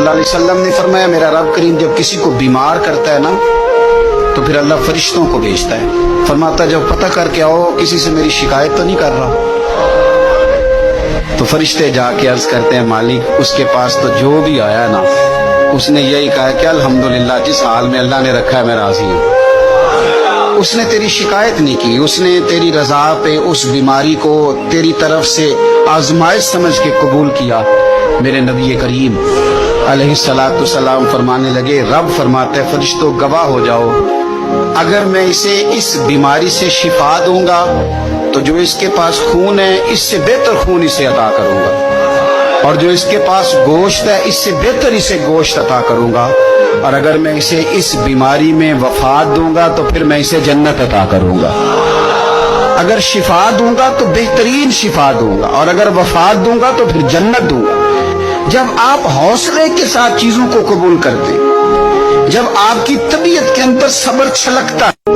اللہ علیہ وسلم نے فرمایا میرا رب کریم جب کسی کو بیمار کرتا ہے نا تو پھر اللہ فرشتوں کو بھیجتا ہے، فرماتا جب پتہ کر کے آؤ کسی سے میری شکایت تو نہیں کر رہا۔ تو فرشتے جا کے عرض کرتے ہیں مالک اس کے پاس تو جو بھی آیا نا اس نے یہی کہا کہ الحمدللہ جس حال میں اللہ نے رکھا ہے میں راضی ہوں۔ اس نے تیری شکایت نہیں کی، اس نے تیری رضا پہ اس بیماری کو تیری طرف سے آزمائش سمجھ کے قبول کیا۔ میرے نبی کریم علیہ السلام فرمانے لگے، رب فرماتے فرشتوں گواہ ہو جاؤ، اگر میں اسے اس بیماری سے شفا دوں گا تو جو اس کے پاس خون ہے اس سے بہتر خون اسے عطا کروں گا، اور جو اس کے پاس گوشت ہے اس سے بہتر اسے گوشت عطا کروں گا، اور اگر میں اسے اس بیماری میں وفات دوں گا تو پھر میں اسے جنت عطا کروں گا۔ اگر شفا دوں گا تو بہترین شفا دوں گا، اور اگر وفات دوں گا تو پھر جنت دوں گا۔ جب آپ حوصلے کے ساتھ چیزوں کو قبول کرتے، جب آپ کی طبیعت کے اندر صبر چھلکتا ہے،